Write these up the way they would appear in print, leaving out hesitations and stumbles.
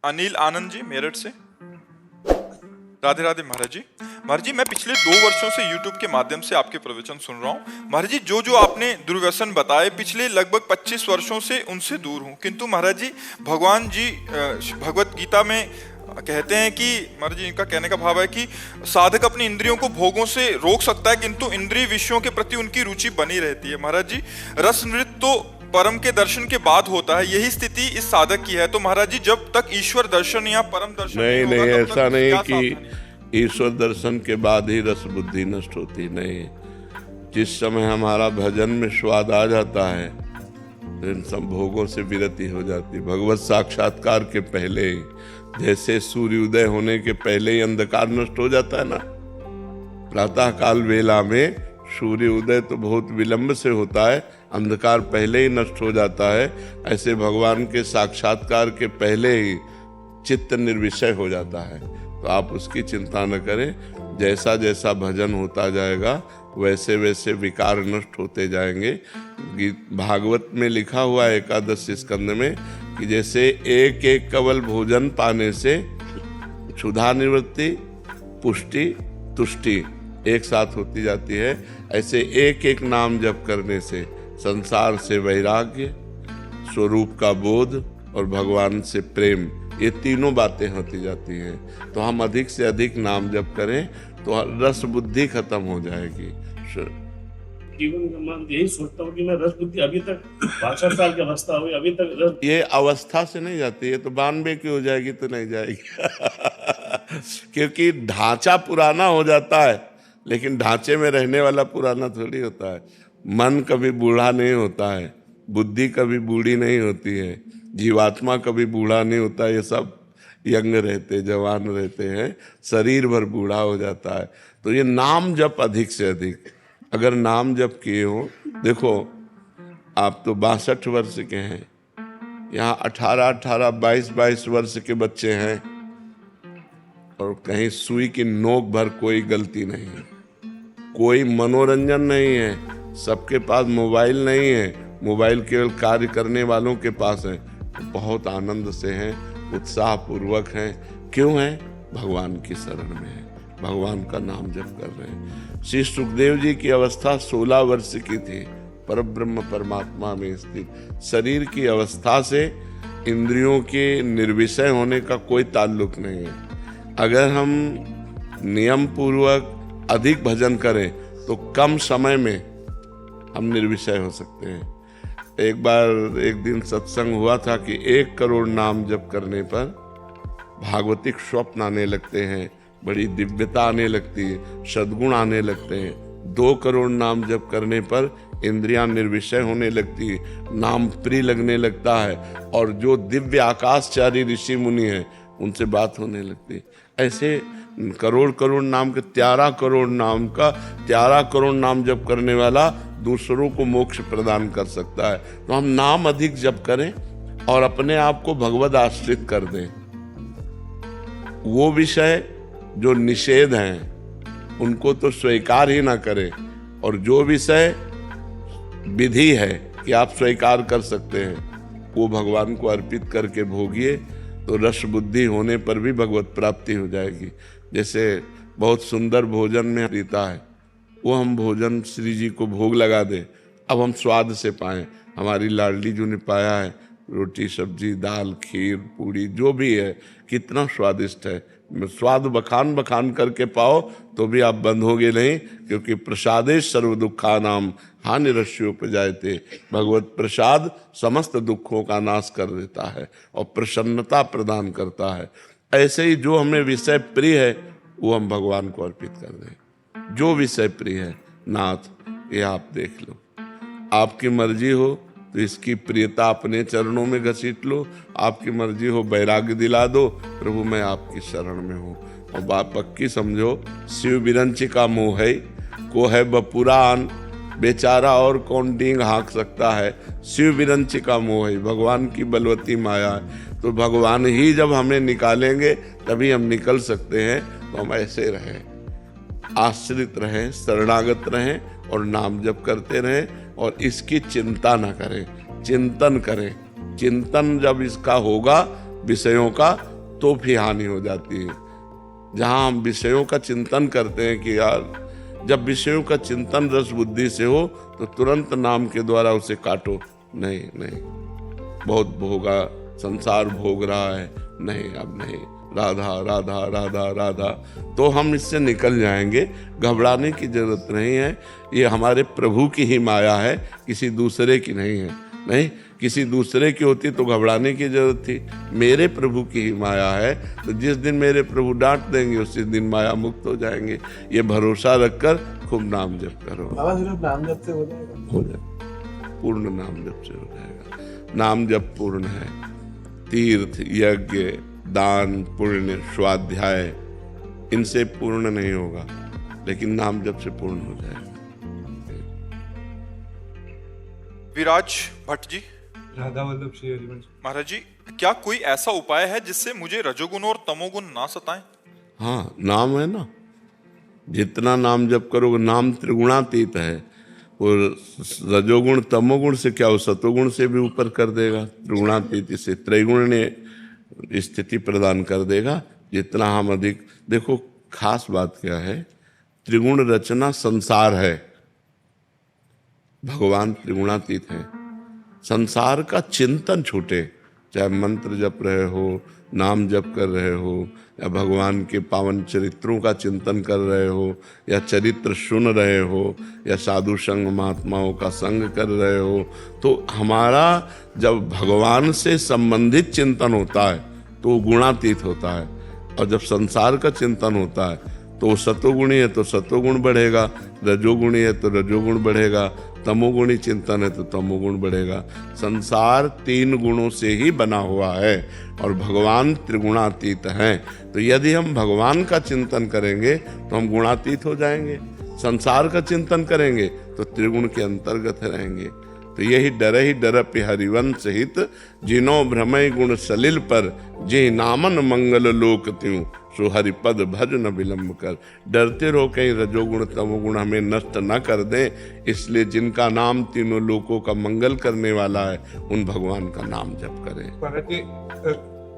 अनिल आनंद जी मेरठ से। राधे राधे महाराज जी। महाराज जी, मैं पिछले 2 वर्षों से YouTube के माध्यम से आपके प्रवचन सुन रहा हूँ। महाराज जी, जो जो आपने दुर्व्यसन बताए पिछले लगभग 25 वर्षों से उनसे दूर हूँ। किंतु महाराज जी, भगवान जी भगवत गीता में कहते हैं कि महाराज जी, इनका कहने का भाव है कि साधक अपनी इंद्रियों को भोगों से रोक सकता है, किंतु इंद्रिय विषयों के प्रति उनकी रुचि बनी रहती है। महाराज जी, रस नृत्य तो परम के दर्शन के बाद होता है, यही स्थिति इस साधक की है। तो महाराज जी, जब तक ईश्वर दर्शन या परम दर्शन नहीं होगा, नहीं, तब ऐसा तक नहीं क्या कि सावधानी? ईश्वर दर्शन के बाद ही रस बुद्धि नष्ट होती, नहीं। जिस समय हमारा भजन में स्वाद आ जाता है तो इन सब भोगों से विरति हो जाती। भगवत साक्षात्कार के पहले ही, जैसे सूर्योदय होने के पहले ही अंधकार नष्ट हो जाता है ना, प्रातः काल वेला में सूर्य उदय तो बहुत विलंब से होता है, अंधकार पहले ही नष्ट हो जाता है। ऐसे भगवान के साक्षात्कार के पहले ही चित्त निर्विषय हो जाता है। तो आप उसकी चिंता न करें, जैसा जैसा भजन होता जाएगा वैसे वैसे विकार नष्ट होते जाएंगे। भागवत में लिखा हुआ है एकादश स्कंद में कि जैसे एक एक कवल भोजन पाने से क्षुधा निवृत्ति, पुष्टि, तुष्टि एक साथ होती जाती है, ऐसे एक एक नाम जप करने से संसार से वैराग्य, स्वरूप का बोध और भगवान से प्रेम, ये तीनों बातें होती जाती हैं। तो हम अधिक से अधिक नाम जप करें तो रस बुद्धि खत्म हो जाएगी। जीवन में मैं यही सोचता हूँ कि मैं रस बुद्धि अभी तक 62 साल की अवस्था हुई, अभी तक रस ये अवस्था से नहीं जाती है, तो 92 की हो जाएगी तो नहीं जाएगी क्योंकि ढांचा पुराना हो जाता है, लेकिन ढांचे में रहने वाला पुराना थोड़ी होता है। मन कभी बूढ़ा नहीं होता है, बुद्धि कभी बूढ़ी नहीं होती है, जीवात्मा कभी बूढ़ा नहीं होता। ये सब यंग रहते, जवान रहते हैं, शरीर भर बूढ़ा हो जाता है। तो ये नाम जप अधिक से अधिक, अगर नाम जप किए हो, देखो आप तो 62 वर्ष के हैं, यहाँ 18-18, 22-22 वर्ष के बच्चे हैं और कहीं सुई की नोक भर कोई गलती नहीं है, कोई मनोरंजन नहीं है, सबके पास मोबाइल नहीं है, मोबाइल केवल कार्य करने वालों के पास है, बहुत आनंद से हैं, उत्साह पूर्वक हैं। क्यों हैं? भगवान की शरण में है, भगवान का नाम जप कर रहे हैं। श्री सुखदेव जी की अवस्था 16 वर्ष की थी, परब्रह्म परमात्मा में स्थित। शरीर की अवस्था से इंद्रियों के निर्विषय होने का कोई ताल्लुक नहीं है। अगर हम नियम पूर्वक अधिक भजन करें तो कम समय में हम निर्विषय हो सकते हैं। एक बार एक दिन सत्संग हुआ था कि 1 करोड़ नाम जप करने पर भागवतिक स्वप्न आने लगते हैं, बड़ी दिव्यता आने लगती है, सद्गुण आने लगते हैं। 2 करोड़ नाम जप करने पर इंद्रियां निर्विषय होने लगती है, नाम प्रिय लगने लगता है, और जो दिव्य आकाशचारी ऋषि मुनि हैं उनसे बात होने लगती है। ऐसे करोड़ करोड़ नाम के 13 करोड़ नाम का 13 करोड़ नाम जप करने वाला दूसरों को मोक्ष प्रदान कर सकता है। तो हम नाम अधिक जप करें और अपने आप को भगवद आश्रित कर दें। वो विषय जो निषेध हैं उनको तो स्वीकार ही ना करें, और जो विषय विधि है कि आप स्वीकार कर सकते हैं वो भगवान को अर्पित करके भोगिए, तो रस बुद्धि होने पर भी भगवत प्राप्ति हो जाएगी। जैसे बहुत सुंदर भोजन में रीता है, वो हम भोजन श्री जी को भोग लगा दें, अब हम स्वाद से पाएं। हमारी लाडली जो ने पाया है, रोटी सब्जी दाल खीर पूड़ी जो भी है, कितना स्वादिष्ट है। स्वाद बखान बखान करके पाओ तो भी आप बंधोगे नहीं, क्योंकि प्रसादे सर्व दुखा नाम हानि रस्योपजायते। भगवत प्रसाद समस्त दुखों का नाश कर देता है और प्रसन्नता प्रदान करता है। ऐसे ही जो हमें विषय प्रिय है वो हम भगवान को अर्पित कर दें। जो विषय प्रिय है, नाथ ये आप देख लो, आपकी मर्जी हो तो इसकी प्रियता अपने चरणों में घसीट लो, आपकी मर्जी हो वैराग्य दिला दो, प्रभु मैं आपकी शरण में हूँ। और बात पक्की समझो, शिव बिरंची का मोह है, को है बपुरान, बेचारा और कौन डींग हाँक सकता है। शिव बिरंची का मोह है, भगवान की बलवती माया है। तो भगवान ही जब हमें निकालेंगे तभी हम निकल सकते हैं। तो हम ऐसे रहें, आश्रित रहें, शरणागत रहें और नाम जप करते रहें, और इसकी चिंता न करें, चिंतन करें। चिंतन जब इसका होगा विषयों का तो भी हानि हो जाती है। जहाँ हम विषयों का चिंतन करते हैं कि यार जब विषयों का चिंतन रस बुद्धि से हो तो तुरंत नाम के द्वारा उसे काटो। नहीं नहीं, बहुत भोगा, संसार भोग रहा है, नहीं अब नहीं, राधा राधा राधा राधा, तो हम इससे निकल जाएंगे। घबराने की जरूरत नहीं है। ये हमारे प्रभु की ही माया है, किसी दूसरे की नहीं है। नहीं, किसी दूसरे की होती तो घबराने की जरूरत थी। मेरे प्रभु की ही माया है, तो जिस दिन मेरे प्रभु डांट देंगे उसी दिन माया मुक्त हो जाएंगे। ये भरोसा रखकर खूब नाम जप करो। बाबा सिर्फ नाम जप से हो जाएगा? हो जाए, पूर्ण नाम जप से हो जाएगा। नाम जप पूर्ण है। तीर्थ, यज्ञ, दान, पुण्य, स्वाध्याय, इनसे पूर्ण नहीं होगा, लेकिन नाम जप से पूर्ण हो जाएगा। विराज भट्ट जी, राधा वल्लभ श्री हरिवंश। महाराज जी, क्या कोई ऐसा उपाय है जिससे मुझे रजोगुण और तमोगुण ना सताएं? हाँ, नाम है ना, जितना नाम जप करोगे, नाम त्रिगुणातीत है। और रजोगुण तमोगुण से क्या हो, सतोगुण से भी ऊपर कर देगा। त्रिगुणातीत से त्रैगुण्य स्थिति प्रदान कर देगा। जितना हम अधिक, देखो खास बात क्या है, त्रिगुण रचना संसार है, भगवान त्रिगुणातीत है। संसार का चिंतन छूटे, चाहे मंत्र जप रहे हो, नाम जप कर रहे हो, या भगवान के पावन चरित्रों का चिंतन कर रहे हो, या चरित्र सुन रहे हो, या साधु संग महात्माओं का संग कर रहे हो, तो हमारा जब भगवान से संबंधित चिंतन होता है तो गुणातीत होता है। और जब संसार का चिंतन होता है तो सतोगुणी है तो सतोगुण बढ़ेगा, रजोगुणी है तो रजोगुण बढ़ेगा, तमोगुणी चिंतन है तो तमोगुण बढ़ेगा। संसार 3 गुणों से ही बना हुआ है और भगवान त्रिगुणातीत हैं। तो यदि हम भगवान का चिंतन करेंगे तो हम गुणातीत हो जाएंगे, संसार का चिंतन करेंगे तो त्रिगुण के अंतर्गत रहेंगे। तो यही डरपि हरिवंश हित, जिनो भ्रमय गुण सलिल पर, जे नामन मंगल लोक त्यों, सो हरिपद भज न विलंब कर। डरते रहो कहीं रजोगुण तमोगुण हमें नष्ट न कर दें, इसलिए जिनका नाम तीनों लोकों का मंगल करने वाला है उन भगवान का नाम जप करें। महाराज जी,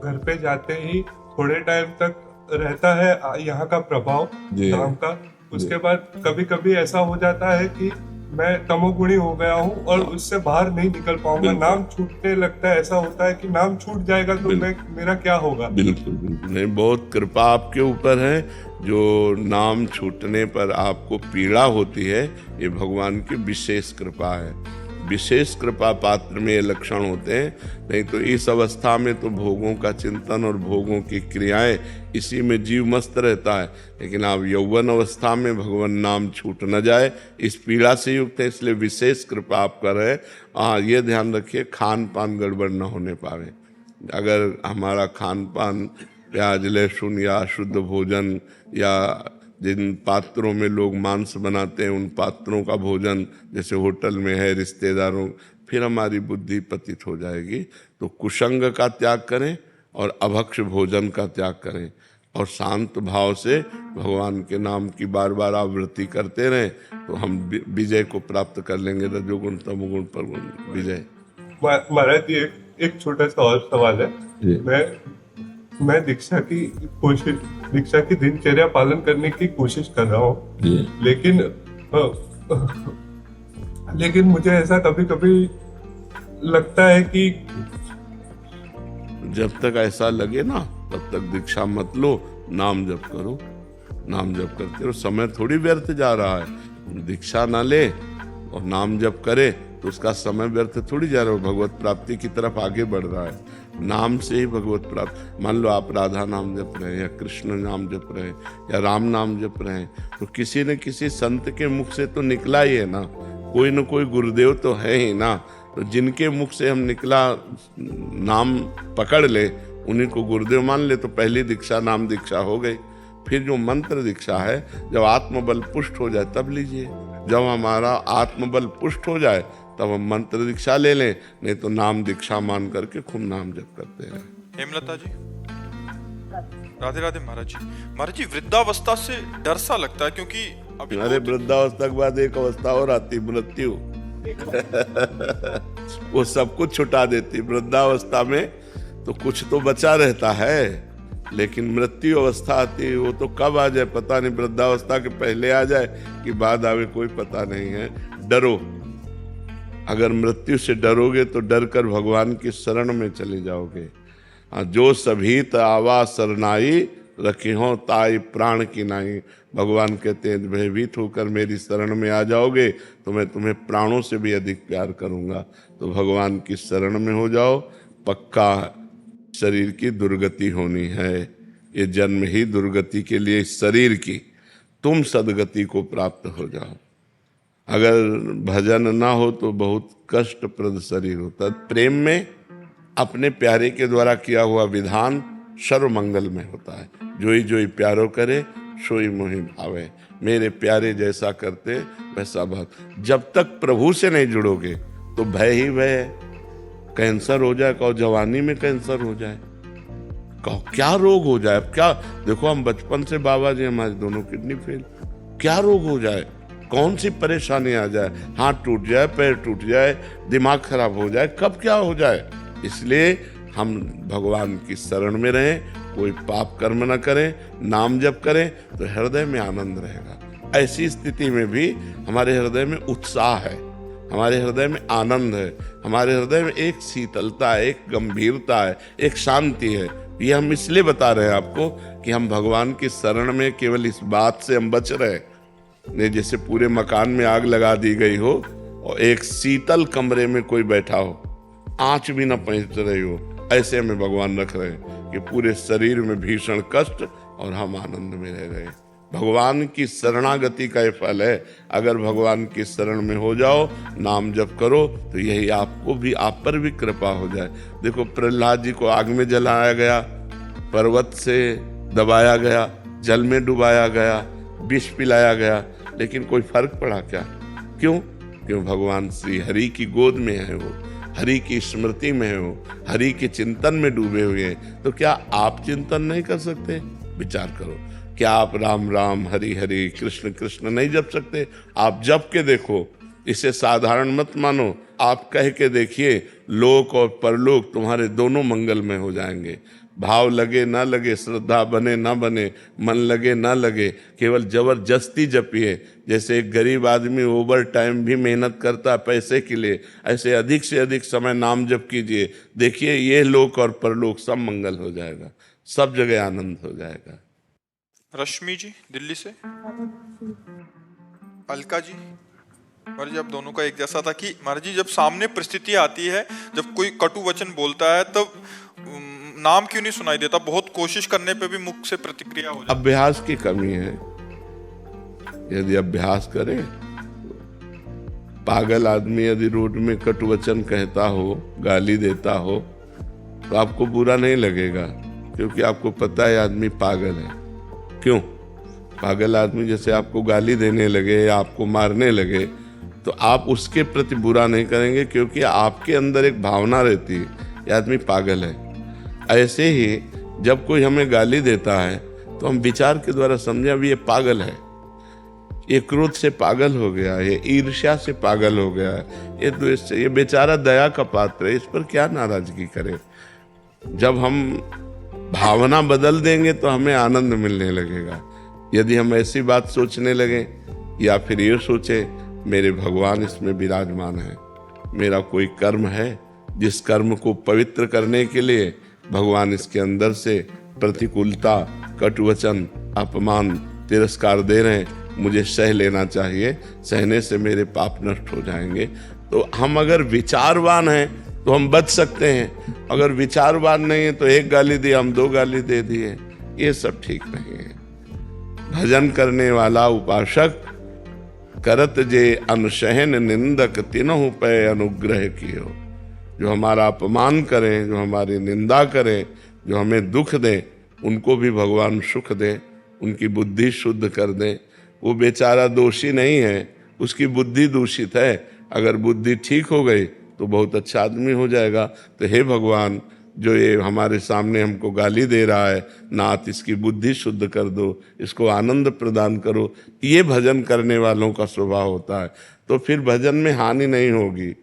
घर पे जाते ही थोड़े टाइम तक रहता है यहाँ का प्रभाव नाम का, उसके बाद कभी कभी ऐसा हो जाता है कि मैं तमोगुणी हो गया हूँ और उससे बाहर नहीं निकल पाऊंगा, नाम छूटने लगता है। ऐसा होता है कि नाम छूट जाएगा तो मेरा क्या होगा? बिल्कुल बिल्कुल नहीं, बहुत कृपा आपके ऊपर है। जो नाम छूटने पर आपको पीड़ा होती है, ये भगवान की विशेष कृपा है। विशेष कृपा पात्र में ये लक्षण होते हैं, नहीं तो इस अवस्था में तो भोगों का चिंतन और भोगों की क्रियाएं, इसी में जीव मस्त रहता है। लेकिन आप यौवन अवस्था में भगवान नाम छूट न जाए, इस पीड़ा से युक्त है, इसलिए विशेष कृपा आप कर रहे हैं। हाँ, ये ध्यान रखिए खान पान गड़बड़ न होने पावे। अगर हमारा खान पान प्याज लहसुन या शुद्ध भोजन, या जिन पात्रों में लोग मांस बनाते हैं उन पात्रों का भोजन जैसे होटल में है, रिश्तेदारों, फिर हमारी बुद्धि पतित हो जाएगी। तो कुसंग का त्याग करें और अभक्ष भोजन का त्याग करें, और शांत भाव से भगवान के नाम की बार बार आवृत्ति करते रहें, तो हम विजय को प्राप्त कर लेंगे। रजोगुण तमोगुण पर विजय। महाराज जी, एक छोटा सा और सवाल है। मैं दीक्षा की दिनचर्या पालन करने की कोशिश कर रहा हूँ, लेकिन मुझे ऐसा कभी कभी लगता है कि जब तक ऐसा लगे ना तब तक दीक्षा मत लो, नाम जप करो। नाम जप करते रहो, समय थोड़ी व्यर्थ जा रहा है। दीक्षा ना ले और नाम जप करे तो उसका समय व्यर्थ थोड़ी जा रहा है, भगवत प्राप्ति की तरफ आगे बढ़ रहा है। नाम से ही भगवत प्राप्त। मान लो आप राधा नाम जप रहे हैं, या कृष्ण नाम जप रहे हैं, या राम नाम जप रहे हैं, तो किसी न किसी संत के मुख से तो निकला ही है ना, कोई न कोई गुरुदेव तो है ही ना। तो जिनके मुख से हम निकला नाम पकड़ ले, उन्हीं को गुरुदेव मान ले, तो पहली दीक्षा नाम दीक्षा हो गई। फिर जो मंत्र दीक्षा है, जब आत्मबल पुष्ट हो जाए तब लीजिए। जब हमारा आत्मबल पुष्ट हो जाए तब हम मंत्र दीक्षा ले लें, नहीं तो नाम दीक्षा मान करके खूब नाम जप करते हैं। हेमलता जी, राधे राधे। महाराज जी, वृद्धावस्था से डर सा लगता है, क्योंकि अभी अरे वृद्धावस्था के बाद एक अवस्था और आती, मृत्यु। वो सब कुछ छुटा देती। वृद्धावस्था में तो कुछ तो बचा रहता है, लेकिन मृत्यु अवस्था आती है, वो तो कब आ जाए पता नहीं, वृद्धावस्था के पहले आ जाए कि बाद आवे कोई पता नहीं है। डरो, अगर मृत्यु से डरोगे तो डर कर भगवान की शरण में चले जाओगे। जो सभीत आवा सरनाई, रखी हो ताई प्राण की नाई। भगवान कहते हैं भयभीत होकर मेरी शरण में आ जाओगे तो मैं तुम्हें प्राणों से भी अधिक प्यार करूंगा। तो भगवान की शरण में हो जाओ, पक्का शरीर की दुर्गति होनी है। ये जन्म ही दुर्गति के लिए इस शरीर की, तुम सदगति को प्राप्त हो जाओ। अगर भजन ना हो तो बहुत कष्टप्रद शरीर होता है। प्रेम में अपने प्यारे के द्वारा किया हुआ विधान सर्वमंगल में होता है। जोई जोई प्यारो करे सोई मोहि भावे। मेरे प्यारे जैसा करते वैसा भक्त। जब तक प्रभु से नहीं जुड़ोगे तो भय ही भय है। कैंसर हो जाए, कहो जवानी में कैंसर हो जाए, कहो क्या रोग हो जाए। अब क्या देखो, हम बचपन से बाबा जी हमारे दोनों किडनी फेल, क्या रोग हो जाए, कौन सी परेशानी आ जाए, हाथ टूट जाए, पैर टूट जाए, दिमाग खराब हो जाए, कब क्या हो जाए। इसलिए हम भगवान की शरण में रहें, कोई पाप कर्म न करें, नाम जप करें तो हृदय में आनंद रहेगा। ऐसी स्थिति में भी हमारे हृदय में उत्साह है, हमारे हृदय में आनंद है, हमारे हृदय में एक शीतलता है, एक गंभीरता है, एक शांति है। ये हम इसलिए बता रहे हैं आपको कि हम भगवान की शरण में केवल इस बात से हम बच रहे हैं। जैसे पूरे मकान में आग लगा दी गई हो और एक शीतल कमरे में कोई बैठा हो, आंच भी ना पहुंच रही हो, ऐसे हमें भगवान रख रहे हैं कि पूरे शरीर में भीषण कष्ट और हम आनंद में रह रहे हैं। भगवान की शरणागति का ये फल है। अगर भगवान की शरण में हो जाओ, नाम जप करो, तो यही आपको भी, आप पर भी कृपा हो जाए। देखो प्रहलाद जी को आग में जलाया गया, पर्वत से दबाया गया, जल में डुबाया गया, विष पिलाया गया, लेकिन कोई फर्क पड़ा क्या? क्यों? क्यों भगवान श्री हरि की गोद में है, वो हरि की स्मृति में है, वो हरि के चिंतन में डूबे हुए हैं। तो क्या आप चिंतन नहीं कर सकते? विचार करो, क्या आप राम राम हरि हरि कृष्ण कृष्ण नहीं जप सकते? आप जप के देखो, इसे साधारण मत मानो, आप कह के देखिए, लोक और परलोक तुम्हारे दोनों मंगल में हो जाएंगे। भाव लगे ना लगे, श्रद्धा बने ना बने, मन लगे ना लगे, केवल जबरदस्ती जपिए। जैसे एक गरीब आदमी ओवर टाइम भी मेहनत करता है पैसे के लिए, ऐसे अधिक से अधिक समय नाम जप कीजिए। देखिए ये लोक और परलोक सब मंगल हो जाएगा, सब जगह आनंद हो जाएगा। रश्मि जी दिल्ली से, अलका जी, महाराज जी आप दोनों का एक जैसा था कि महाराज जी जब सामने परिस्थिति आती है, जब कोई कटु वचन बोलता है, तब नाम क्यों नहीं सुनाई देता? बहुत कोशिश करने पे भी मुख से प्रतिक्रिया हो जाती है। अभ्यास की कमी है। यदि अभ्यास करें, पागल आदमी यदि रोड में कटु वचन कहता हो, गाली देता हो, तो आपको बुरा नहीं लगेगा, क्योंकि आपको पता है आदमी पागल है। क्यों? पागल आदमी जैसे आपको गाली देने लगे या आपको मारने लगे तो आप उसके प्रति बुरा नहीं करेंगे, क्योंकि आपके अंदर एक भावना रहती है, ये आदमी पागल है। ऐसे ही जब कोई हमें गाली देता है तो हम विचार के द्वारा समझे अभी ये पागल है, ये क्रोध से पागल हो गया, ये ईर्ष्या से पागल हो गया, ये द्वेष से, ये बेचारा दया का पात्र है, इस पर क्या नाराजगी करें। जब हम भावना बदल देंगे तो हमें आनंद मिलने लगेगा। यदि हम ऐसी बात सोचने लगे या फिर ये सोचे मेरे भगवान इसमें विराजमान है, मेरा कोई कर्म है जिस कर्म को पवित्र करने के लिए भगवान इसके अंदर से प्रतिकूलता, कटुवचन, अपमान, तिरस्कार दे रहे हैं, मुझे सह लेना चाहिए, सहने से मेरे पाप नष्ट हो जाएंगे। तो हम अगर विचारवान हैं तो हम बच सकते हैं, अगर विचारवान नहीं है तो एक गाली दी हम दो गाली दे दिए, ये सब ठीक नहीं है। भजन करने वाला उपासक करत जे अनुशहन निंदक तिनहु पे अनुग्रह कियो। जो हमारा अपमान करें, जो हमारी निंदा करें, जो हमें दुख दें, उनको भी भगवान सुख दें, उनकी बुद्धि शुद्ध कर दें। वो बेचारा दोषी नहीं है, उसकी बुद्धि दूषित है, अगर बुद्धि ठीक हो गई तो बहुत अच्छा आदमी हो जाएगा। तो हे भगवान, जो ये हमारे सामने हमको गाली दे रहा है, नाथ इसकी बुद्धि शुद्ध कर दो, इसको आनंद प्रदान करो। ये भजन करने वालों का स्वभाव होता है, तो फिर भजन में हानि नहीं होगी।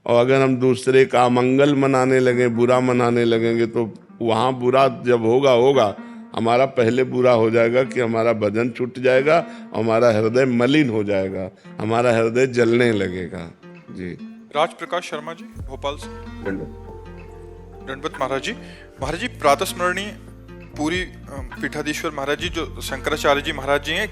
और अगर हम दूसरे का अमंगल मनाने लगे, बुरा मनाने लगेंगे, तो वहाँ बुरा जब होगा हमारा पहले बुरा हो जाएगा कि हमारा भजन छूट जाएगा, हमारा हृदय मलिन हो जाएगा, हमारा हृदय जलने लगेगा। जी। राज प्रकाश शर्मा जी, भोपाल से। दंडवत महाराज जी प्रातः स्मरणीय पूरी पीठाधीश्वर महाराज जी जो शंकराचार्य जी महाराज जी हैं,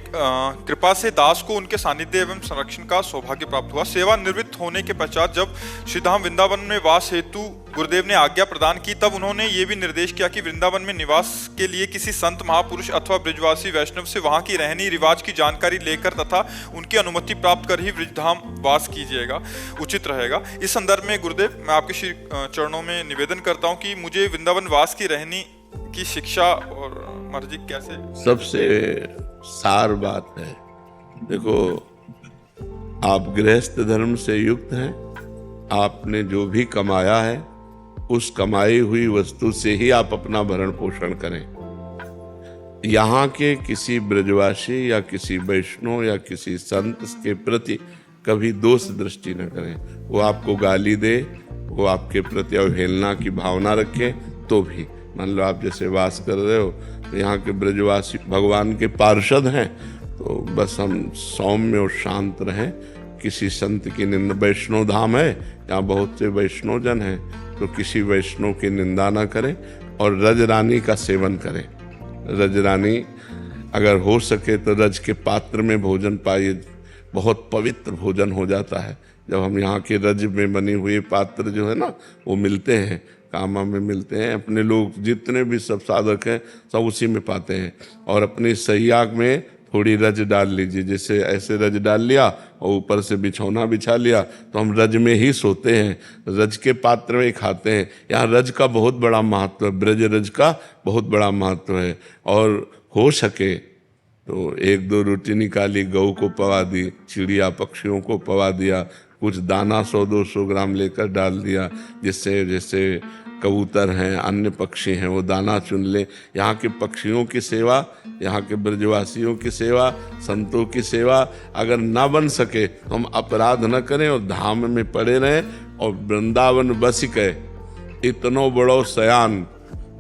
कृपा से दास को उनके सानिध्य एवं संरक्षण का सौभाग्य प्राप्त हुआ। सेवा निवृत्त होने के पश्चात जब श्रीधाम वृंदावन में वास हेतु गुरुदेव ने आज्ञा प्रदान की, तब उन्होंने ये भी निर्देश किया कि वृंदावन में निवास के लिए किसी संत महापुरुष अथवा ब्रजवासी वैष्णव से वहां की रहनी रिवाज की जानकारी लेकर तथा उनकी अनुमति प्राप्त कर ही ब्रजधाम वास कीजिएगा, उचित रहेगा। इस संदर्भ में गुरुदेव, मैं आपके श्री चरणों में निवेदन करता हूँ कि मुझे वृंदावन वास की रहनी की शिक्षा और मर्जी कैसे। सबसे सार बात है, देखो, आप गृहस्थ धर्म से युक्त हैं, आपने जो भी कमाया है उस कमाई हुई वस्तु से ही आप अपना भरण पोषण करें। यहाँ के किसी ब्रजवासी या किसी वैष्णव या किसी संत के प्रति कभी दोष दृष्टि न करें। वो आपको गाली दे, वो आपके प्रति अवहेलना की भावना रखे, तो भी मान लो आप जैसे वास कर रहे हो तो यहाँ के ब्रजवासी भगवान के पार्षद हैं, तो बस हम सौम्य और शांत रहें। किसी संत की निंदा, वैष्णव धाम है, यहाँ बहुत से वैष्णव जन हैं, तो किसी वैष्णव की निंदा ना करें और रज रानी का सेवन करें। रज रानी अगर हो सके तो रज के पात्र में भोजन पाइए, बहुत पवित्र भोजन हो जाता है। जब हम यहाँ के रज में बनी हुई पात्र जो है ना, वो मिलते हैं, कामा में मिलते हैं, अपने लोग जितने भी सब साधक हैं सब उसी में पाते हैं। और अपनी सैयाग में थोड़ी रज डाल लीजिए, जैसे ऐसे रज डाल लिया और ऊपर से बिछौना बिछा लिया, तो हम रज में ही सोते हैं, रज के पात्र में खाते हैं। यहाँ रज का बहुत बड़ा महत्व है, ब्रज रज का बहुत बड़ा महत्व है। और हो सके तो 1-2 रोटी निकाली, गऊ को पवा दी, चिड़िया पक्षियों को पवा दिया, कुछ दाना 100-200 ग्राम लेकर डाल दिया, जिससे जैसे कबूतर हैं, अन्य पक्षी हैं, वो दाना चुन ले। यहाँ के पक्षियों की सेवा, यहाँ के ब्रजवासियों की सेवा, संतों की सेवा अगर ना बन सके तो हम अपराध न करें और धाम में पड़े रहें। और वृंदावन बस के इतनो बड़ो सयान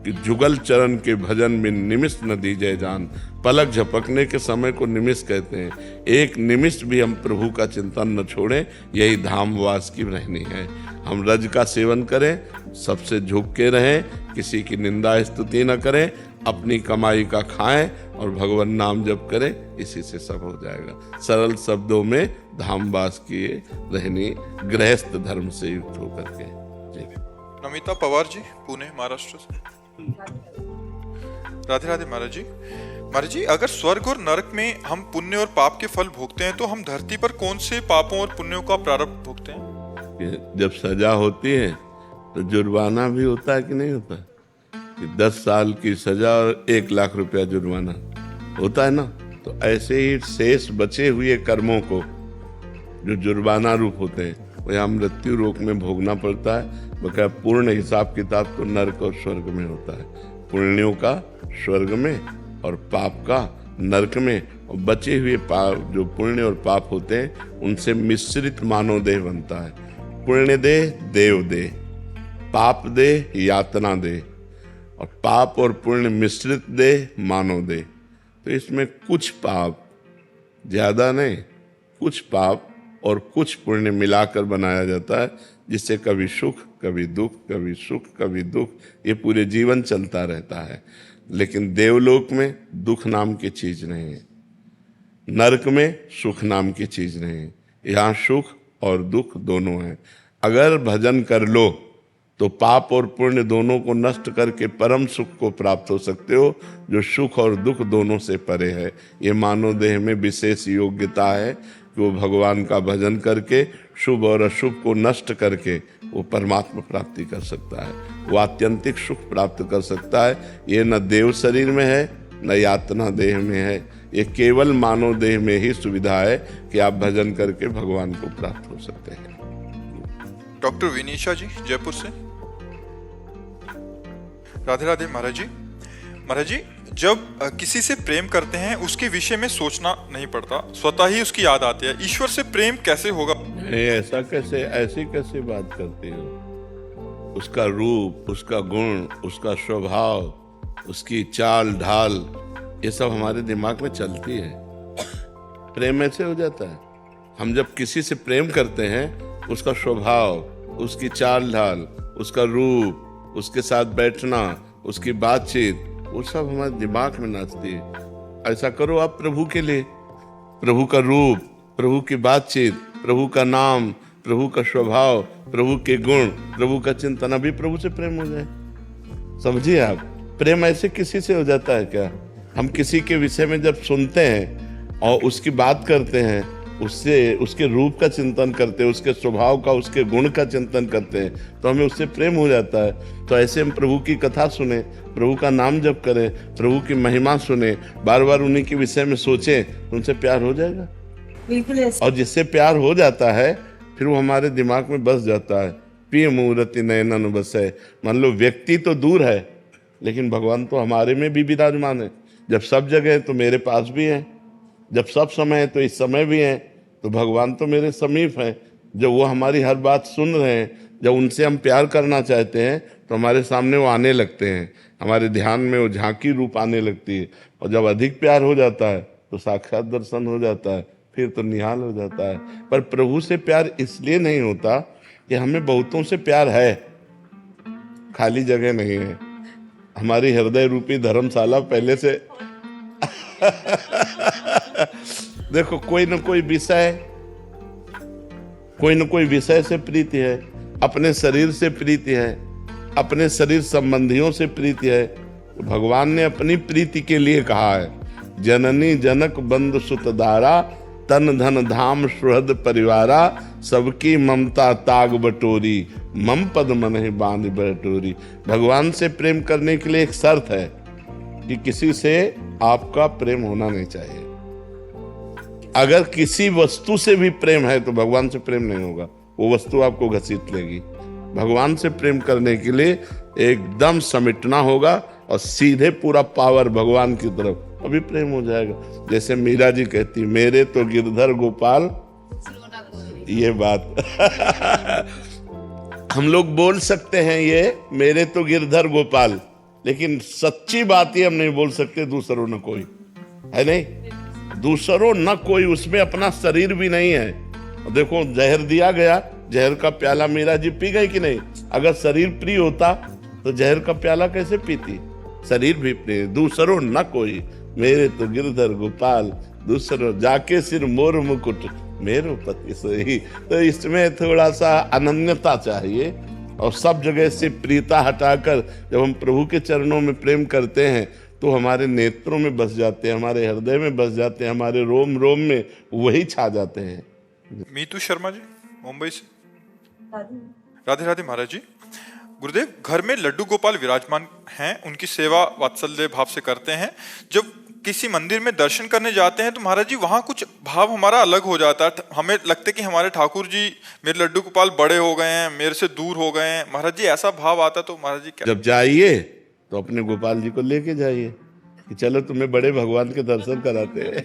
कि जुगल चरण के भजन में निमिष न दीजिए जान। पलक झपकने के समय को निमिष कहते हैं। एक निमिष भी हम प्रभु का चिंतन न छोड़ें, यही धामवास की रहनी है। हम रज का सेवन करें, सबसे झुक के रहें, किसी की निंदा स्तुति न करें, अपनी कमाई का खाएं और भगवान नाम जप करें, इसी से सब हो जाएगा। सरल शब्दों में धामवास की रहनी गृहस्थ धर्म से युक्त होकर के। नमिता पवार जी, पुणे महाराष्ट्र से। राधे राधे महाराज जी, अगर स्वर्ग और नरक में हम पुण्य और पाप के फल भोगते हैं, तो हम धरती पर कौन से पापों और पुण्यों का प्रारब्ध भोगते हैं? जब सजा होती है तो जुर्माना भी होता है कि नहीं होता? कि 10 साल की सजा और 1 लाख रुपया जुर्माना होता है ना। तो ऐसे ही शेष बचे हुए कर्मों को जो जुर्माना रूप होते हैं, वो यहाँ मृत्यु लोक में भोगना पड़ता है। बकाया पूर्ण हिसाब किताब तो नरक और स्वर्ग में होता है। पुण्यों का स्वर्ग में और पाप का नरक में। और बचे हुए पाप, जो पुण्य और पाप होते हैं, उनसे मिश्रित मानव देह बनता है। पुण्य देह देव देह, पाप देह यातना देह, और पाप और पुण्य मिश्रित देह मानव देह। तो इसमें कुछ पाप, ज्यादा नहीं, कुछ पाप और कुछ पुण्य मिलाकर बनाया जाता है, जिससे कभी सुख कभी दुख, कभी सुख कभी दुख, ये पूरे जीवन चलता रहता है। लेकिन देवलोक में दुख नाम की चीज नहीं है, नरक में सुख नाम की चीज नहीं है। यहाँ सुख और दुख दोनों हैं। अगर भजन कर लो तो पाप और पुण्य दोनों को नष्ट करके परम सुख को प्राप्त हो सकते हो, जो सुख और दुख दोनों से परे है। ये मानव देह में विशेष योग्यता है कि वो भगवान का भजन करके शुभ और अशुभ को नष्ट करके वो परमात्मा प्राप्ति कर सकता है, वो आत्यंतिक सुख प्राप्त कर सकता है। ये न देव शरीर में है न यातना देह में है, ये केवल मानव देह में ही सुविधा है कि आप भजन करके भगवान को प्राप्त हो सकते हैं। डॉक्टर विनीशा जी, जयपुर से। राधे राधे महाराज जी, जब किसी से प्रेम करते हैं उसके विषय में सोचना नहीं पड़ता, स्वतः ही उसकी याद आती है। ईश्वर से प्रेम कैसे होगा? ऐसा कैसे, ऐसी कैसे बात करते हो? उसका रूप, उसका गुण, उसका स्वभाव, उसकी चाल ढाल, ये सब हमारे दिमाग में चलती है। प्रेम ऐसे हो जाता है। हम जब किसी से प्रेम करते हैं, उसका स्वभाव, उसकी चाल ढाल, उसका रूप, उसके साथ बैठना, उसकी बातचीत, वो सब हमारे दिमाग में नाचती है। ऐसा करो आप प्रभु के लिए। प्रभु का रूप, प्रभु की बातचीत, प्रभु का नाम, प्रभु का स्वभाव, प्रभु के गुण, प्रभु का चिंतन, अभी प्रभु से प्रेम हो जाए। समझिए आप, प्रेम ऐसे किसी से हो जाता है क्या? हम किसी के विषय में जब सुनते हैं और उसकी बात करते हैं, उससे उसके रूप का चिंतन करते हैं, उसके स्वभाव का, उसके गुण का चिंतन करते हैं, तो हमें उससे प्रेम हो जाता है। तो ऐसे हम प्रभु की कथा सुने, प्रभु का नाम जप करें, प्रभु की महिमा सुने, बार बार उन्हीं के विषय में सोचें, तो उनसे प्यार हो जाएगा। बिल्कुल ऐसा। और जिससे प्यार हो जाता है, फिर वो हमारे दिमाग में बस जाता है। पिय मूर्ति नयनन बसे। मान लो व्यक्ति तो दूर है, लेकिन भगवान तो हमारे में भी विराजमान है। जब सब जगह है तो मेरे पास भी है, जब सब समय है तो इस समय भी है, तो भगवान तो मेरे समीप है। जब वो हमारी हर बात सुन रहे हैं, जब उनसे हम प्यार करना चाहते हैं, तो हमारे सामने वो आने लगते हैं, हमारे ध्यान में वो झांकी रूप आने लगती है। और जब अधिक प्यार हो जाता है तो साक्षात दर्शन हो जाता है, फिर तो निहाल हो जाता है। पर प्रभु से प्यार इसलिए नहीं होता कि हमें बहुतों से प्यार है, खाली जगह नहीं है। हमारी हृदय रूपी धर्मशाला पहले से देखो, कोई न कोई विषय से प्रीति है, अपने शरीर से प्रीति है, अपने शरीर संबंधियों से प्रीति है। तो भगवान ने अपनी प्रीति के लिए कहा है, जननी जनक बंधु सुतदारा, तन धन धाम सुहृद परिवारा, सबकी ममता ताग बटोरी, मम पद मन ही बांध बटोरी। भगवान से प्रेम करने के लिए एक शर्त है कि किसी से आपका प्रेम होना नहीं चाहिए। अगर किसी वस्तु से भी प्रेम है तो भगवान से प्रेम नहीं होगा, वो वस्तु आपको घसीट लेगी। भगवान से प्रेम करने के लिए एकदम समेटना होगा और सीधे पूरा पावर भगवान की तरफ, अभी प्रेम हो जाएगा। जैसे मीरा जी कहती, मेरे तो गिरधर गोपाल, ये बात हम लोग बोल सकते हैं ये मेरे तो गिरधर गोपाल, लेकिन सच्ची बात ये हम नहीं बोल सकते दूसरों न कोई, है नहीं? दूसरों न कोई, उसमें अपना शरीर भी नहीं है। देखो, जहर दिया गया, जहर का प्याला मीरा जी पी गई कि नहीं? अगर शरीर प्रिय होता तो जहर का प्याला कैसे पीती? शरीर भी प्रिय, दूसरों न कोई, मेरे तो गिरधर गोपाल, दूसरों जाके सिर मोर मुकुट, मेरो पति सोई। तो इसमें थोड़ा सा अनन्यता चाहिए, और सब जगह से प्रियता हटाकर जब हम प्रभु के चरणों में प्रेम करते हैं तो हमारे नेत्रों में बस जाते हैं, हमारे हृदय में बस जाते हैं, हमारे रोम रोम में वही छा जाते हैं। मीतू शर्मा जी, मुंबई से। राधे राधे महाराज जी। गुरुदेव, घर में लड्डू गोपाल विराजमान हैं, उनकी सेवा वात्सल्य भाव से करते हैं। जब किसी मंदिर में दर्शन करने जाते हैं तो महाराज जी वहाँ कुछ भाव हमारा अलग हो जाता है। हमें लगता है कि हमारे ठाकुर जी, मेरे लड्डू गोपाल बड़े हो गए हैं, मेरे से दूर हो गए हैं। महाराज जी ऐसा भाव आता तो महाराज जी क्या? जब जाइए तो अपने गोपाल जी को लेके जाइए कि चलो तुम्हें बड़े भगवान के दर्शन कराते हैं।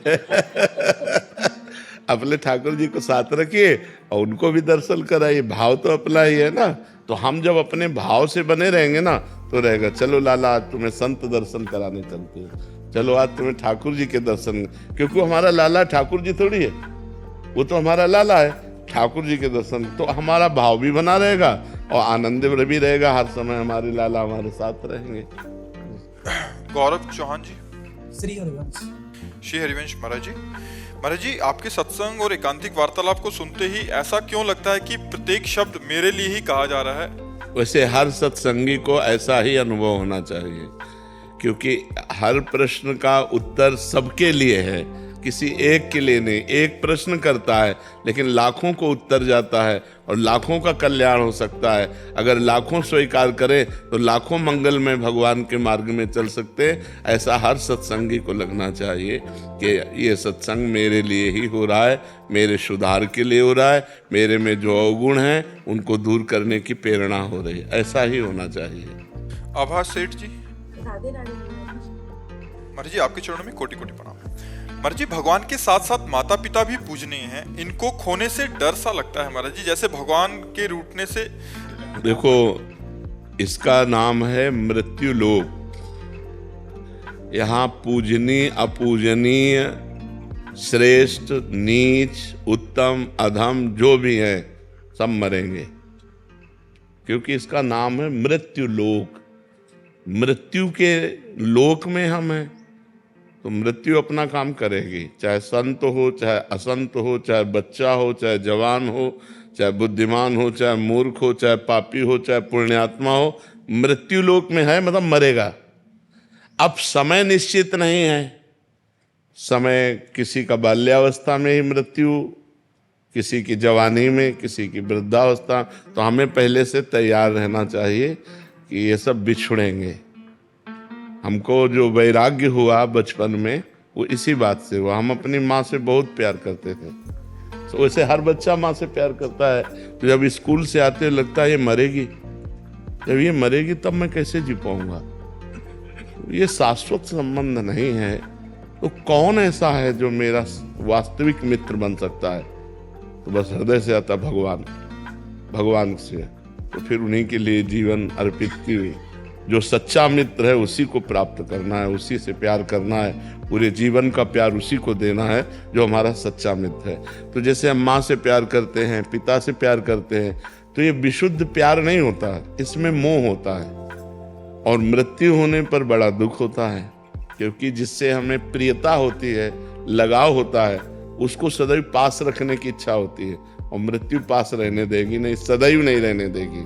अपने ठाकुर जी को साथ रखिए और उनको भी दर्शन कराइए। भाव तो अपना ही है ना। तो हम जब अपने भाव से बने रहेंगे ना तो रहेगा, चलो लाला आज तुम्हें संत दर्शन कराने चलते हैं, चलो आज तुम्हें ठाकुर जी के दर्शन, क्योंकि हमारा लाला ठाकुर जी थोड़ी है, वो तो हमारा लाला है। ठाकुर जी के दर्शन तो हमारा भाव भी बना रहेगा और आनंद भी रहेगा, हर समय हमारे लाला हमारे साथ रहेंगे। गौरव चौहान जी, श्री हरिवंश। श्री हरिवंश महाराज जी। महाराज जी, आपके सत्संग और एकांतिक वार्तालाप को सुनते ही ऐसा क्यों लगता है कि प्रत्येक शब्द मेरे लिए ही कहा जा रहा है? वैसे हर सत्संगी को ऐसा ही अनुभव होना चाहिए, क्योंकि हर प्रश्न का उत्तर सबके लिए है, किसी एक के लिए नहीं। एक प्रश्न करता है लेकिन लाखों को उत्तर जाता है और लाखों का कल्याण हो सकता है। अगर लाखों स्वीकार करें तो लाखों मंगल में भगवान के मार्ग में चल सकते हैं। ऐसा हर सत्संगी को लगना चाहिए कि ये सत्संग मेरे लिए ही हो रहा है, मेरे सुधार के लिए हो रहा है, मेरे में जो अवगुण हैं उनको दूर करने की प्रेरणा हो रही है। ऐसा ही होना चाहिए। आभास सेठ जी। राधे राधे। महाराज जी आपके चरणों में कोटि कोटि प्रणाम। महाराज जी भगवान के साथ साथ माता पिता भी पूजनीय हैं, इनको खोने से डर सा लगता है महाराज जी, जैसे भगवान के रूठने से। देखो, इसका नाम है मृत्यु लोक। यहाँ पूजनीय अपूजनीय, श्रेष्ठ नीच, उत्तम अधम जो भी है सब मरेंगे, क्योंकि इसका नाम है मृत्यु लोक। मृत्यु के लोक में हम हैं, तो मृत्यु अपना काम करेगी, चाहे संत हो, चाहे असंत हो, चाहे बच्चा हो, चाहे जवान हो, चाहे बुद्धिमान हो, चाहे मूर्ख हो, चाहे पापी हो, चाहे पुण्यात्मा हो, मृत्यु लोक में है, मतलब मरेगा। अब समय निश्चित नहीं है, समय किसी का बाल्यावस्था में ही मृत्यु, किसी की जवानी में, किसी की वृद्धावस्था। तो हमें पहले से तैयार रहना चाहिए कि ये सब बिछुड़ेंगे। हमको जो वैराग्य हुआ बचपन में वो इसी बात से हुआ। हम अपनी माँ से बहुत प्यार करते थे, तो वैसे हर बच्चा माँ से प्यार करता है। तो जब स्कूल से आते लगता है ये मरेगी, जब ये मरेगी तब मैं कैसे जी पाऊंगा। ये शाश्वत संबंध नहीं है। तो कौन ऐसा है जो मेरा वास्तविक मित्र बन सकता है? तो बस हृदय से आता भगवान से। तो फिर उन्हीं के लिए जीवन अर्पित की हुई। जो सच्चा मित्र है उसी को प्राप्त करना है, उसी से प्यार करना है, पूरे जीवन का प्यार उसी को देना है जो हमारा सच्चा मित्र है। तो जैसे हम माँ से प्यार करते हैं, पिता से प्यार करते हैं, तो ये विशुद्ध प्यार नहीं होता, इसमें मोह होता है। और मृत्यु होने पर बड़ा दुख होता है, क्योंकि जिससे हमें प्रियता होती है, लगाव होता है, उसको सदैव पास रखने की इच्छा होती है। और मृत्यु पास रहने देगी नहीं, सदैव नहीं रहने देगी,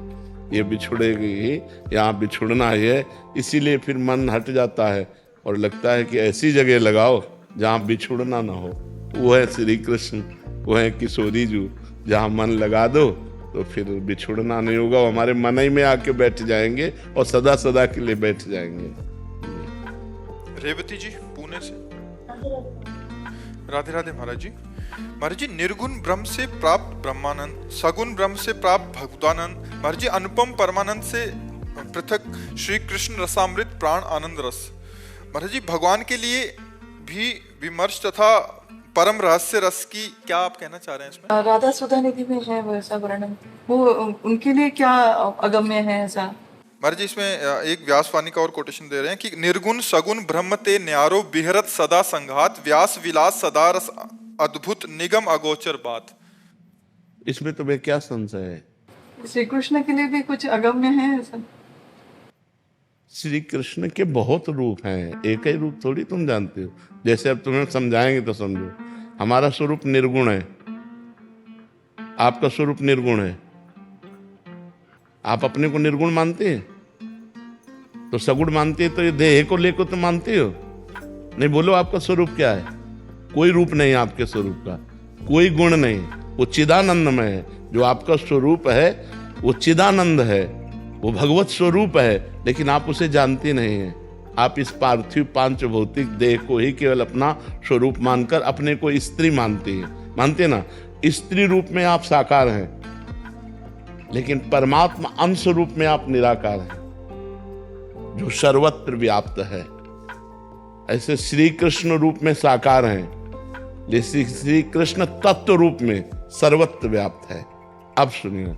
ये बिछुड़ेगी ही। यहाँ बिछुड़ना ही है, इसीलिए फिर मन हट जाता है और लगता है कि ऐसी जगह लगाओ जहाँ बिछुड़ना ना हो। वो है श्री कृष्ण, वो है किशोरी जी। जहाँ मन लगा दो तो फिर बिछुड़ना नहीं होगा, वो हमारे मन ही में आके बैठ जाएंगे और सदा सदा के लिए बैठ जाएंगे। रेवती जी पुणे से, राधे राधे महाराज जी। महाराज जी निर्गुण ब्रह्म से प्राप्त ब्रह्मानंद, सगुण ब्रह्म से प्राप्त भगवतानंद, महाराज जी अनुपम परमानंद से पृथक श्री कृष्ण रसामृत प्राण आनंद रस। महाराज जी भगवान के लिए भी विमर्श तथा परम रहस्य रस की क्या आप कहना चाह रहे हैं इसमें? राधा सुधा निधि में है वैसा वर्णन, वो उनके लिए क्या अगम्य है ऐसा? महाराज जी इसमें एक व्यासवाणी का और कोटेशन दे रहे हैं कि निर्गुण सगुण ब्रह्म ते न्यारो बिहरत सदा संघात, व्यास विलास सदा रस अद्भुत निगम अगोचर बात। इसमें तुम्हें क्या संशय है? श्री कृष्ण के लिए भी कुछ अगम्य है ऐसा? श्री कृष्ण के बहुत रूप हैं, एक ही रूप थोड़ी तुम जानते हो। जैसे अब तुम्हें समझाएंगे तो समझो। हमारा स्वरूप निर्गुण है, आपका स्वरूप निर्गुण है। आप अपने को निर्गुण मानते हैं तो सगुण मानते हैं, तो ये देह को लेकर तो मानते हो नहीं। बोलो आपका स्वरूप क्या है? कोई रूप नहीं आपके स्वरूप का, कोई गुण नहीं, वो चिदानंद में है। जो आपका स्वरूप है वो चिदानंद है, वो भगवत स्वरूप है, लेकिन आप उसे जानते नहीं हैं। आप इस पार्थिव पांच भौतिक देह को ही केवल अपना स्वरूप मानकर अपने को स्त्री मानते हैं, मानते ना। स्त्री रूप में आप साकार हैं, लेकिन परमात्मा अंश रूप में आप निराकार हैं, जो सर्वत्र व्याप्त है। ऐसे श्री कृष्ण रूप में साकार हैं, लेकिन श्री कृष्ण तत्व रूप में सर्वत्र व्याप्त है। अब सुनिए,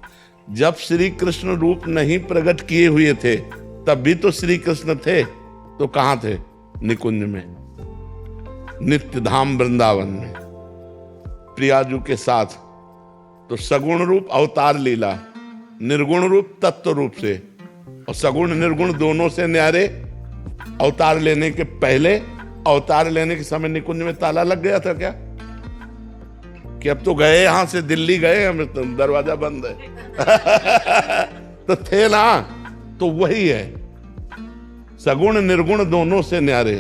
जब श्री कृष्ण रूप नहीं प्रकट किए हुए थे तब भी तो श्री कृष्ण थे। तो कहां थे? निकुंज में, नित्य धाम वृंदावन में प्रियाजू के साथ। तो सगुण रूप अवतार लीला, निर्गुण रूप तत्व रूप से, और सगुण निर्गुण दोनों से न्यारे। अवतार लेने के पहले, अवतार लेने के समय निकुंज में ताला लग गया था क्या? कि अब तो गए यहां से दिल्ली गए, हमें तो दरवाजा बंद है तो थे ना। तो वही है, सगुण निर्गुण दोनों से न्यारे,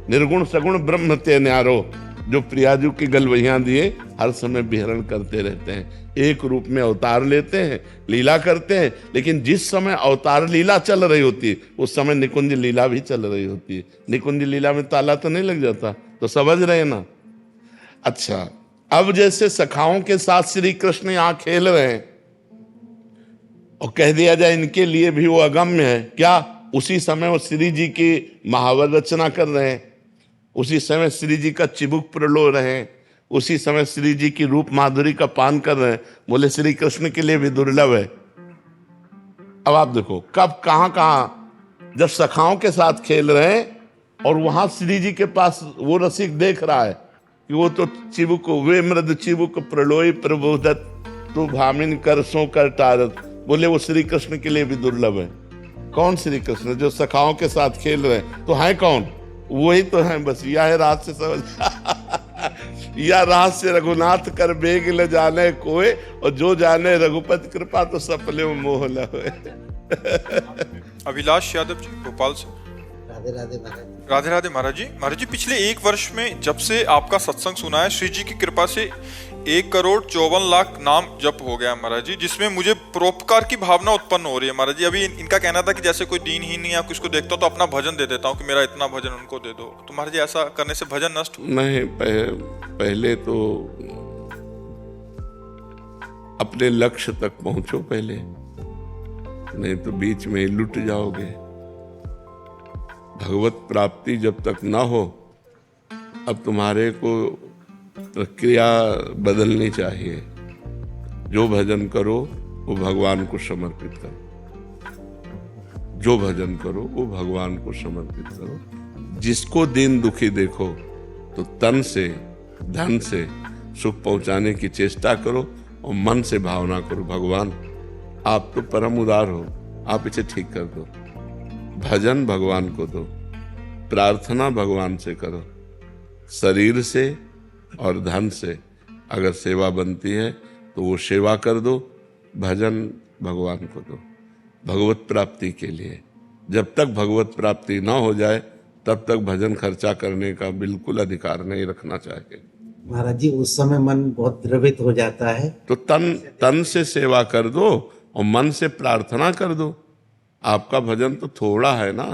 निर्गुण सगुण ब्रह्म ते न्यारो। जो प्रियाजू की गलवैयां दिए हर समय विहरण करते रहते हैं, एक रूप में अवतार लेते हैं, लीला करते हैं। लेकिन जिस समय अवतार लीला चल रही होती है उस समय निकुंज लीला भी चल रही होती है। निकुंज लीला में ताला तो नहीं लग जाता, तो समझ रहे ना। अच्छा, अब जैसे सखाओं के साथ श्री कृष्ण यहाँ खेल रहे हैं और कह दिया जाए इनके लिए भी वो अगम्य है क्या? उसी समय वो श्री जी की महावर रचना कर रहे हैं। उसी समय श्री जी का चिबुक प्रलो रहे, उसी समय श्री जी की रूप माधुरी का पान कर रहे हैं, बोले श्री कृष्ण के लिए भी दुर्लभ है। अब आप देखो कब कहां जब सखाओं के साथ खेल रहे हैं और वहां श्री जी के पास वो रसिक देख रहा है कि वो तो चिबुक वे मृद चिबुक प्रलोई प्रबोधत तो भामिन कर सो कर टारत, बोले वो श्री कृष्ण के लिए भी दुर्लभ है। कौन श्री कृष्ण? जो सखाओं के साथ खेल रहे हैं, तो हैं कौन? वही तो है, बस यह है रहस्य समझ या रहस्य रघुनाथ कर बेग ले जाने कोई, और जो जाने रघुपति कृपा तो सपने में मोह न होए। अभिलाष यादव जी भोपाल से। राधे राधे महाराज। राधे राधे महाराज जी। महाराज जी पिछले 1 वर्ष में जब से आपका सत्संग सुना है, श्री जी की कृपा से 1,54,00,000 नाम जप हो गया महाराज जी, जिसमें मुझे परोपकार की भावना उत्पन्न हो रही है महाराज जी। अभी इनका कहना था कि जैसे कोई दीनहीन या किसको देखता हो तो अपना भजन दे देता हूँ कि मेरा इतना भजन उनको दे दो, तो महाराज जी ऐसा करने से भजन नष्ट हो? नहीं, पहले तो अपने लक्ष्य तक पहुंचो पहले, नहीं तो बीच में ही लुट जाओगे। भगवत प्राप्ति जब तक ना हो, अब तुम्हारे को प्रक्रिया बदलनी चाहिए। जो भजन करो वो भगवान को समर्पित करो, जो भजन करो वो भगवान को समर्पित करो। जिसको दीन दुखी देखो तो तन से धन से सुख पहुंचाने की चेष्टा करो और मन से भावना करो, भगवान आप तो परम उदार हो, आप इसे ठीक कर दो। भजन भगवान को दो, प्रार्थना भगवान से करो। शरीर से और धन से अगर सेवा बनती है तो वो सेवा कर दो, भजन भगवान को दो भगवत प्राप्ति के लिए। जब तक भगवत प्राप्ति ना हो जाए तब तक भजन खर्चा करने का बिल्कुल अधिकार नहीं रखना चाहिए। महाराज जी उस समय मन बहुत द्रवित हो जाता है, तो तन से सेवा कर दो और मन से प्रार्थना कर दो। आपका भजन तो थोड़ा है ना,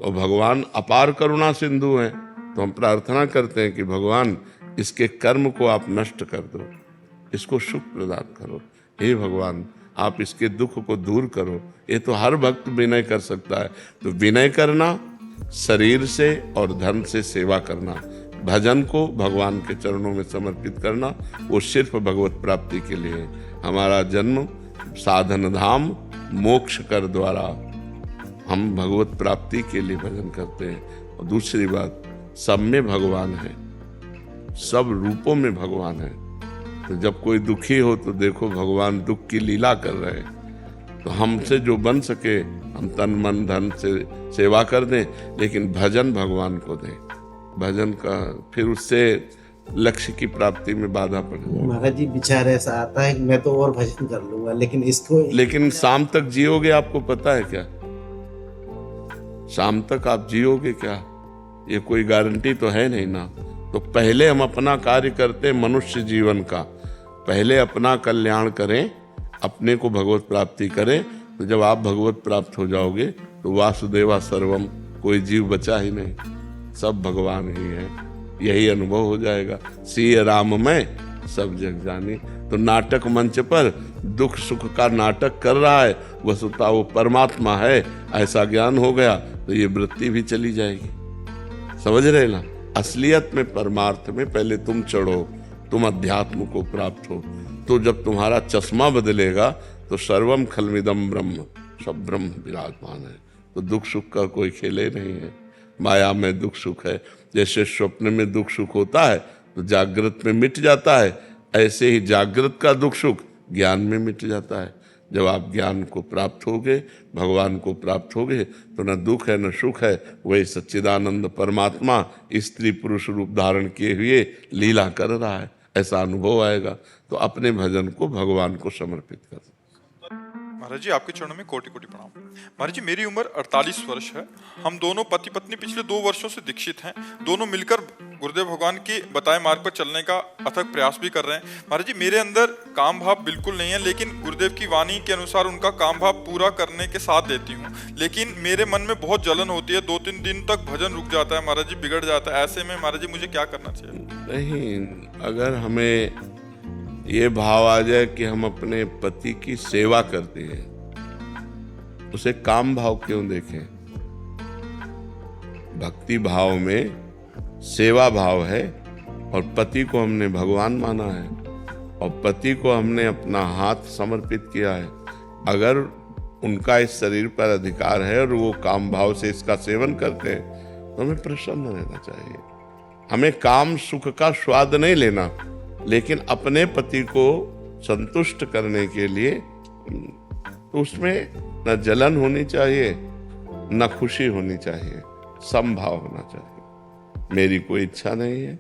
तो भगवान अपार करुणा सिंधु हैं, तो हम प्रार्थना करते हैं कि भगवान इसके कर्म को आप नष्ट कर दो, इसको सुख प्रदान करो। हे भगवान आप इसके दुख को दूर करो। ये तो हर भक्त विनय कर सकता है। तो विनय करना, शरीर से और धन से सेवा करना, भजन को भगवान के चरणों में समर्पित करना, वो सिर्फ भगवत प्राप्ति के लिए है। हमारा जन्म साधन धाम मोक्ष कर द्वारा, हम भगवत प्राप्ति के लिए भजन करते हैं। और दूसरी बात, सब में भगवान है, सब रूपों में भगवान है। तो जब कोई दुखी हो तो देखो भगवान दुख की लीला कर रहे हैं। तो हमसे जो बन सके हम तन मन धन से सेवा कर दें, लेकिन भजन भगवान को दें। भजन का फिर उससे लक्ष्य की प्राप्ति में बाधा पड़ जाए। महाराज जी विचार ऐसा आता है कि मैं तो और भजन कर लूंगा, लेकिन इसको लेकिन शाम तक जियोगे आपको पता है क्या? शाम तक आप जियोगे क्या? ये कोई गारंटी तो है नहीं ना। तो पहले हम अपना कार्य करते मनुष्य जीवन का, पहले अपना कल्याण करें, अपने को भगवत प्राप्ति करें। तो जब आप भगवत प्राप्त हो जाओगे तो वासुदेवा सर्वम, कोई जीव बचा ही नहीं, सब भगवान ही है। यही अनुभव हो जाएगा। सिय राम में सब जग जानी। तो नाटक मंच पर दुख सुख का नाटक कर रहा है, वस्तुतः वो परमात्मा है, ऐसा ज्ञान हो गया तो ये वृत्ति भी चली जाएगी। समझ रहे ना? असलियत में परमार्थ में पहले तुम चढ़ो, तुम अध्यात्म को प्राप्त हो। तो जब तुम्हारा चश्मा बदलेगा तो सर्वम खलमिदम ब्रह्म, सब ब्रह्म विराजमान है। तो दुख सुख का कोई खेले नहीं है। माया में दुख सुख है। जैसे स्वप्न में दुख सुख होता है तो जागृत में मिट जाता है, ऐसे ही जागृत का दुख सुख ज्ञान में मिट जाता है। जब आप ज्ञान को प्राप्त होगे, भगवान को प्राप्त होगे, तो न दुख है न सुख है, वही सच्चिदानंद परमात्मा स्त्री पुरुष रूप धारण किए हुए लीला कर रहा है, ऐसा अनुभव आएगा। तो अपने भजन को भगवान को समर्पित कर। महाराज जी आपके चरणों में कोटि कोटि प्रणाम। महाराज जी मेरी उम्र 48 वर्ष है। हम दोनों पति पत्नी पिछले 2 वर्षों से दीक्षित हैं। दोनों मिलकर गुरुदेव भगवान के बताए मार्ग पर चलने का अथक प्रयास भी कर रहे हैं। महाराज जी मेरे अंदर काम भाव बिल्कुल नहीं है, लेकिन गुरुदेव की वाणी के अनुसार उनका काम भाव पूरा करने के साथ देती हूँ। लेकिन मेरे मन में बहुत जलन होती है, 2-3 दिन तक भजन रुक जाता है महाराज जी, बिगड़ जाता है। ऐसे में महाराज जी मुझे क्या करना चाहिए? नहीं, अगर हमें ये भाव आ जाए कि हम अपने पति की सेवा करते हैं, उसे काम भाव क्यों देखें? भक्ति भाव में सेवा भाव है और पति को हमने भगवान माना है और पति को हमने अपना हाथ समर्पित किया है। अगर उनका इस शरीर पर अधिकार है और वो काम भाव से इसका सेवन करते हैं तो हमें प्रसन्न रहना चाहिए। हमें काम सुख का स्वाद नहीं लेना, लेकिन अपने पति को संतुष्ट करने के लिए तो उसमें न जलन होनी चाहिए न खुशी होनी चाहिए, समभाव होना चाहिए। मेरी कोई इच्छा नहीं है,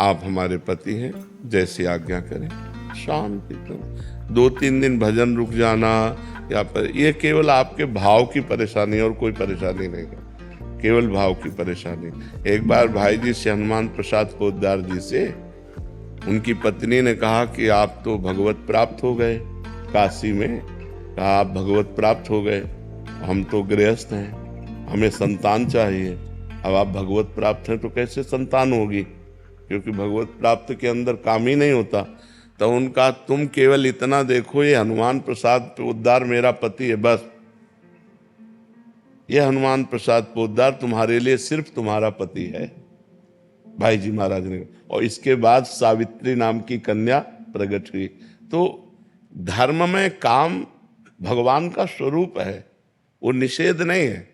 आप हमारे पति हैं, जैसी आज्ञा करें, शांति करें। 2-3 दिन भजन रुक जाना या पर ये केवल आपके भाव की परेशानी और कोई परेशानी नहीं है, केवल भाव की परेशानी। एक बार भाई जी से हनुमान प्रसाद पोद्दार जी से उनकी पत्नी ने कहा कि आप तो भगवत प्राप्त हो गए काशी में, कहा आप भगवत प्राप्त हो गए, हम तो गृहस्थ हैं, हमें संतान चाहिए। अब आप भगवत प्राप्त हैं तो कैसे संतान होगी, क्योंकि भगवत प्राप्त के अंदर काम ही नहीं होता। तो उनका तुम केवल इतना देखो, ये हनुमान प्रसाद पोद्दार मेरा पति है, बस ये हनुमान प्रसाद पोद्दार तुम्हारे लिए सिर्फ तुम्हारा पति है, भाई जी महाराज ने। और इसके बाद सावित्री नाम की कन्या प्रकट हुई। तो धर्म में काम भगवान का स्वरूप है, वो निषेध नहीं है।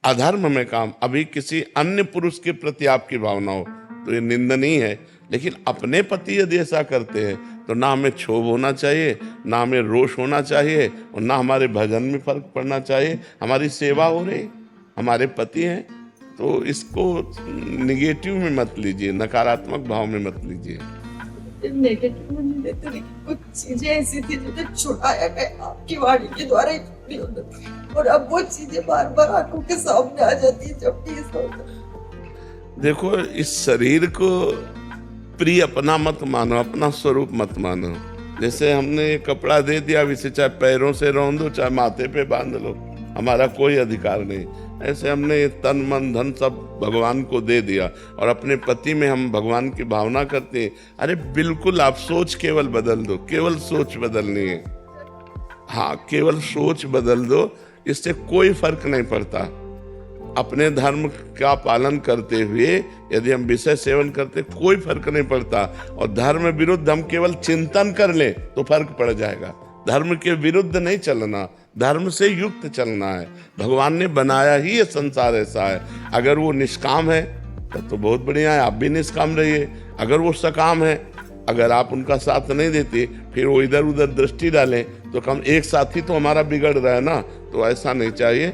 अधर्म में काम, अभी किसी अन्य पुरुष के प्रति आपकी भावना हो तो ये निंदनीय है, लेकिन अपने पति यदि ऐसा करते हैं तो ना हमें क्षोभ होना चाहिए, ना हमें रोष होना चाहिए और ना हमारे भजन में फर्क पड़ना चाहिए। हमारी सेवा हो रही, हमारे पति हैं, तो इसको निगेटिव में मत लीजिए, नकारात्मक भाव में मत लीजिए। नेगेटिव में नहीं लेते, लेकिन कुछ चीजें ऐसी थी जिन्हें छुड़ाया गया आपकी वाणी के द्वारा ही पूरी होती थी, और अब वो चीजें बार बार आंखों के सामने आ जाती है जब भी ऐसा होता है। देखो, इस शरीर को प्रिय अपना मत मानो, अपना स्वरूप मत मानो। जैसे हमने ये कपड़ा दे दिया, अब इसे चाहे पैरों से रौंद दो चाहे माथे पे बांध लो, हमारा कोई अधिकार नहीं। ऐसे हमने ये तन मन धन सब भगवान को दे दिया और अपने पति में हम भगवान की भावना करते हैं। अरे बिल्कुल, आप सोच केवल बदल दो, केवल सोच बदलनी है। हाँ, केवल सोच बदल दो, इससे कोई फर्क नहीं पड़ता। अपने धर्म का पालन करते हुए यदि हम विषय सेवन करते कोई फर्क नहीं पड़ता, और धर्म विरुद्ध हम केवल चिंतन कर ले तो फर्क पड़ जाएगा। धर्म के विरुद्ध नहीं चलना, धर्म से युक्त चलना है। भगवान ने बनाया ही ये संसार ऐसा है। अगर वो निष्काम है तब तो बहुत बढ़िया है, आप भी निष्काम रहिए। अगर वो सकाम है, अगर आप उनका साथ नहीं देते, फिर वो इधर उधर दृष्टि डालें तो कम एक साथी तो हमारा बिगड़ रहा है ना, तो ऐसा नहीं चाहिए।